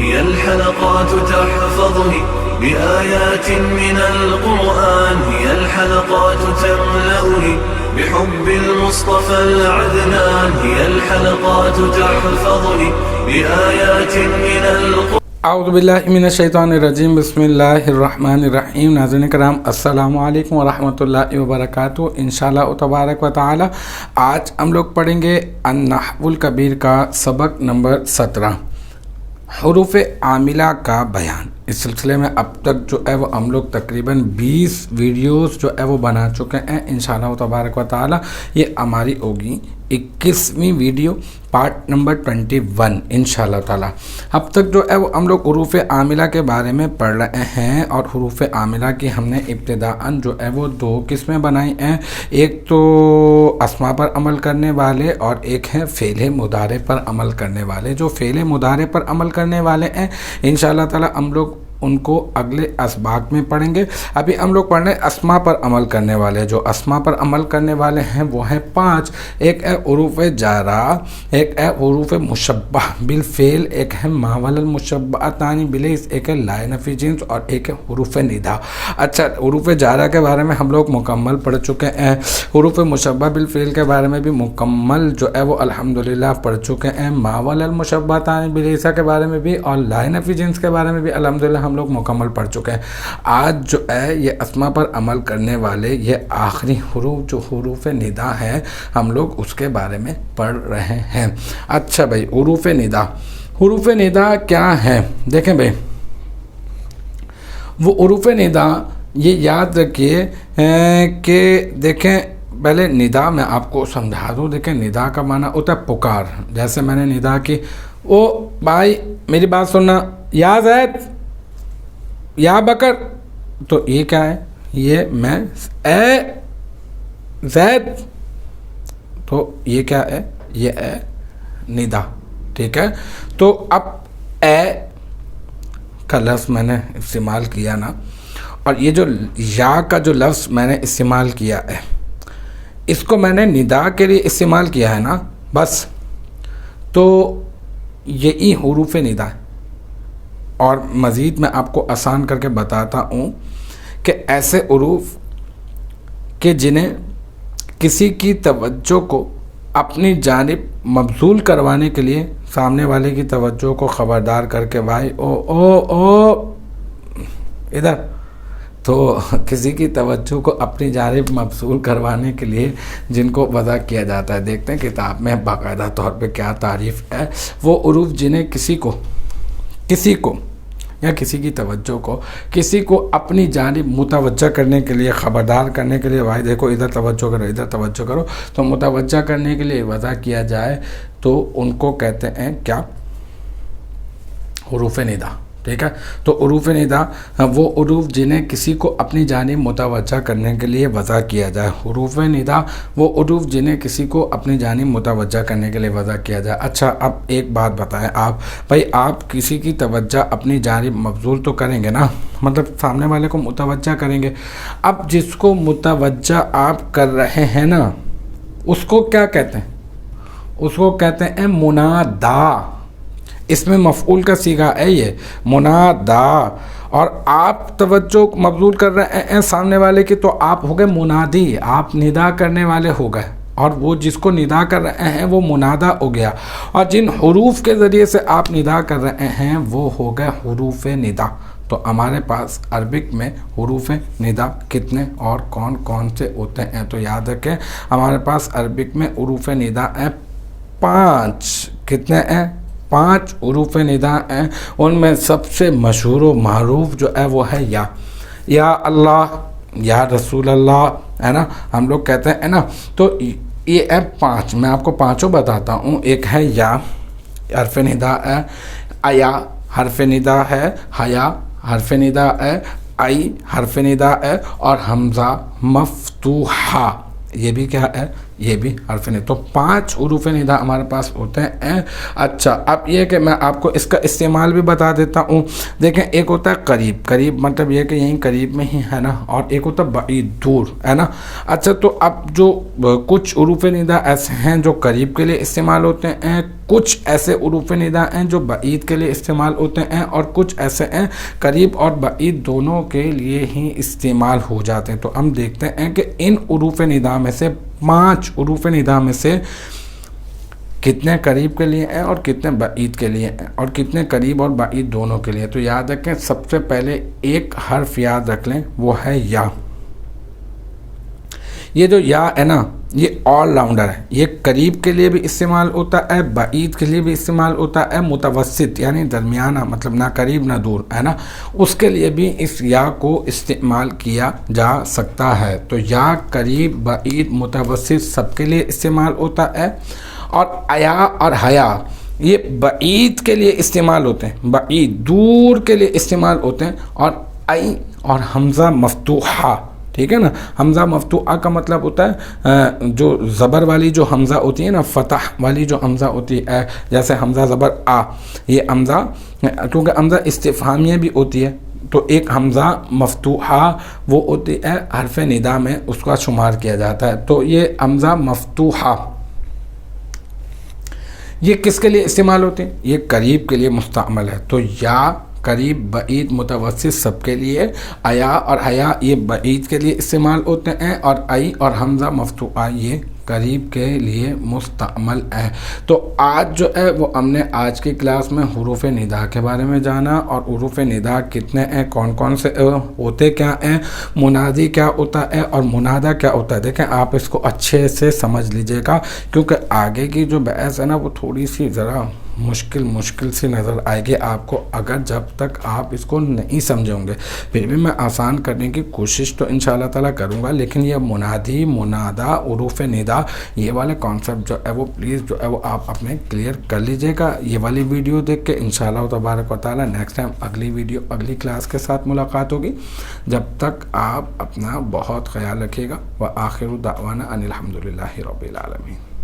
هي الحلقات تحفظني بآيات من القرآن، هي الحلقات تملأني بحب المصطفى العدنان، هي الحلقات تحفظني بآيات من القرآن. اعوذ باللہ من الشیطان الرجیم، بسم اللہ الرحمن الرحیم۔ ناظرین کرام، السلام علیکم ورحمۃ اللہ وبرکاتہ۔ انشاءاللہ تبارک و تعالی آج ہم لوگ پڑھیں گے النحو الکبیر کا سبق نمبر 17، حروف عاملہ کا بیان۔ اس سلسلے میں اب تک جو ہے وہ ہم لوگ تقریباً 20 ویڈیوز جو ہے وہ بنا چکے ہیں۔ انشاءاللہ تبارک و تعالی یہ ہماری ہوگی 21ویں ویڈیو، پارٹ نمبر 21 انشاءاللہ تعالی۔ اب تک جو ہے وہ ہم لوگ حروف عاملہ کے بارے میں پڑھ رہے ہیں، اور حروف عاملہ کی ہم نے ابتداءً جو ہے وہ 2 قسمیں بنائی ہیں، ایک تو اسماء پر عمل کرنے والے اور ایک ہے فعل مضارع پر عمل کرنے والے۔ جو فعل مضارع پر عمل کرنے والے ہیں انشاءاللہ تعالی ہم لوگ ان کو اگلے اسباق میں پڑھیں گے۔ ابھی ہم لوگ پڑھ رہے ہیں اسماء پر عمل کرنے والے۔ جو اسماء پر عمل کرنے والے ہیں وہ ہیں 5، ایک ہے حروف جارہ، ایک ہے حروف مشبہ بالفعل، ایک ہے ما والمشبہتان بالاسم، ایک ہے لا نفی جنس، اور ایک ہے حروف ندا۔ اچھا، حروف جارہ کے بارے میں ہم لوگ مکمل پڑھ چکے ہیں، حروف مشبہ بالفعل کے بارے میں بھی مکمل جو ہے وہ الحمدللہ پڑھ چکے ہیں، ما والمشبہتان بالاسم کے بارے میں بھی، اور لا نفی جنس کے بارے میں بھی الحمدللہ ہم لوگ مکمل پڑھ چکے ہیں۔ آج جو ہے یہ اسماء پر عمل کرنے والے یہ آخری حروف جو حروف ندا ہے ہم لوگ اس کے بارے میں پڑھ رہے ہیں۔ اچھا بھائی، حروف ندا، حروف ندا کیا ہے؟ دیکھیں بھائی، وہ حروف ندا یہ یاد رکھیے کہ دیکھیں پہلے ندا میں آپ کو سمجھا دوں۔ دیکھیں ندا کا معنی ہوتا ہے پکار۔ جیسے میں نے ندا کی، او بھائی میری بات سننا، یا زید، یا بکر، تو یہ کیا ہے؟ یہ میں اے زید، تو یہ کیا ہے؟ یہ ہے ندا، ٹھیک ہے؟ تو اب اے کا لفظ میں نے استعمال کیا نا، اور یہ جو یا کا جو لفظ میں نے استعمال کیا ہے اس کو میں نے ندا کے لیے استعمال کیا ہے نا، بس، تو یہی حروف ندا ہے۔ اور مزید میں آپ کو آسان کر کے بتاتا ہوں کہ ایسے حروف کہ جنہیں کسی کی توجہ کو اپنی جانب مبذول کروانے کے لیے سامنے والے کی توجہ کو خبردار کر کے بھائی او او او ادھر، تو کسی کی توجہ کو اپنی جانب مبذول کروانے کے لیے جن کو وضع کیا جاتا ہے، دیکھتے ہیں کتاب میں باقاعدہ طور پہ کیا تعریف ہے۔ وہ حروف جنہیں کسی کو یا کسی کی توجہ کو کسی کو اپنی جانب متوجہ کرنے کے لیے، خبردار کرنے کے لیے، بھائی دیکھو ادھر توجہ کرو، ادھر توجہ کرو، تو متوجہ کرنے کے لیے وضع کیا جائے تو ان کو کہتے ہیں کیا؟ حروف ندا، ٹھیک ہے؟ تو حروف ندا وہ حروف جنہیں کسی کو اپنی جانب متوجہ کرنے کے لیے وضع کیا جائے۔ حروف ندا وہ حروف جنہیں کسی کو اپنی جانب متوجہ کرنے کے لیے وضع کیا جائے۔ اچھا، اب ایک بات بتائیں آپ، بھائی آپ کسی کی توجہ اپنی جانب مبذول تو کریں گے نا، مطلب سامنے والے کو متوجہ کریں گے۔ اب جس کو متوجہ آپ کر رہے ہیں نا اس کو کیا کہتے ہیں؟ اس کو کہتے ہیں منادا۔ اس میں مفعول کا صیغہ ہے یہ منادا، اور آپ توجہ مبذول کر رہے ہیں سامنے والے کی تو آپ ہو گئے منادی، آپ ندا کرنے والے ہو گئے، اور وہ جس کو ندا کر رہے ہیں وہ منادا ہو گیا، اور جن حروف کے ذریعے سے آپ ندا کر رہے ہیں وہ ہو گئے حروف ندا۔ تو ہمارے پاس عربک میں حروف ندا کتنے اور کون کون سے ہوتے ہیں؟ تو یاد رکھیں ہمارے پاس عربک میں حروف ندا ہیں 5۔ کتنے ہیں؟ 5 حروف ندا ہیں۔ ان میں سب سے مشہور و معروف جو ہے وہ ہے یا اللہ، یا رسول اللہ، ہے نا، ہم لوگ کہتے ہیں نا۔ تو یہ ہے 5، میں آپ کو 5 بتاتا ہوں۔ ایک ہے یا، حرف ندا ہے، ایا حرف ندا ہے، حیا حرف ندا ہے، آئی حرف ندا ہے، اور حمزہ مفتوحہ یہ بھی کیا ہے؟ یہ بھی حرف ندا. تو 5 حروف ندا ہمارے پاس ہوتے ہیں. اچھا اب یہ کہ میں آپ کو اس کا استعمال بھی بتا دیتا ہوں. دیکھیں ایک ہوتا ہے قریب، قریب مطلب یہ کہ یہیں قریب میں ہی ہے نا، اور ایک ہوتا ہے بعید، دور ہے نا. اچھا تو اب جو کچھ حروف ندا ایسے ہیں جو قریب کے لیے استعمال ہوتے ہیں، کچھ ایسے حروف ندا ہیں جو بعید کے لیے استعمال ہوتے ہیں، اور کچھ ایسے ہیں قریب اور بعید دونوں کے لیے ہی استعمال ہو جاتے ہیں. تو ہم دیکھتے ہیں کہ ان حروف ندا میں سے 5 حروف ندا میں سے کتنے قریب کے لیے ہیں اور کتنے بعید کے لیے ہیں، اور کتنے قریب اور بعید دونوں کے لیے. تو یاد رکھیں سب سے پہلے ایک حرف یاد رکھ لیں، وہ ہے یا. یہ جو یا ہے نا یہ آل راؤنڈر ہے. یہ قریب کے لیے بھی استعمال ہوتا ہے، بعید کے لیے بھی استعمال ہوتا ہے، متوسط یعنی درمیانہ مطلب نہ قریب نہ دور ہے نا، اس کے لیے بھی اس یا کو استعمال کیا جا سکتا ہے. تو یا قریب، بعید، متوسط سب کے لیے استعمال ہوتا ہے. اور ایا اور حیا یہ بعید کے لیے استعمال ہوتے ہیں، بعید دور کے لیے استعمال ہوتے ہیں. اور ای اور حمزہ مفتوحہ، ٹھیک ہے نا. حمزہ مفتوحہ کا مطلب ہوتا ہے جو زبر والی جو حمزہ ہوتی ہے نا، فتح والی جو حمزہ ہوتی ہے، جیسے حمزہ زبر آ، یہ حمزہ کیونکہ حمزہ استفہامیہ بھی ہوتی ہے، تو ایک حمزہ مفتوحہ وہ ہوتی ہے حرف ندا میں، اس کا شمار کیا جاتا ہے. تو یہ حمزہ مفتوحہ یہ کس کے لیے استعمال ہوتے ہیں؟ یہ قریب کے لیے مستعمل ہے. تو یا قریب، بعید، متوسط سب کے لیے. ایا اور حیا یہ بعید کے لیے استعمال ہوتے ہیں، اور ای اور حمزہ مفتوحہ یہ قریب کے لیے مستعمل ہے. تو آج جو ہے وہ ہم نے آج کی کلاس میں حروف ندا کے بارے میں جانا، اور حروف ندا کتنے ہیں، کون کون سے ہوتے کیا ہیں، منادی کیا ہوتا ہے اور منادہ کیا ہوتا ہے. دیکھیں آپ اس کو اچھے سے سمجھ لیجئے گا، کیونکہ آگے کی جو بحث ہے نا وہ تھوڑی سی ذرا مشکل سی نظر آئے گی آپ کو، اگر جب تک آپ اس کو نہیں سمجھیں گے. پھر بھی میں آسان کرنے کی کوشش تو انشاءاللہ تعالیٰ کروں گا، لیکن یہ منادی، منادہ، حروف ندا یہ والے کانسیپٹ جو ہے وہ پلیز جو ہے وہ آپ اپنے کلیئر کر لیجئے گا یہ والی ویڈیو دیکھ کے. انشاءاللہ تبارک و تعالیٰ نیکسٹ ٹائم اگلی ویڈیو اگلی کلاس کے ساتھ ملاقات ہوگی. جب تک آپ اپنا بہت خیال رکھیے گا. وآخر دعوانا ان الحمدللہ رب العالمین.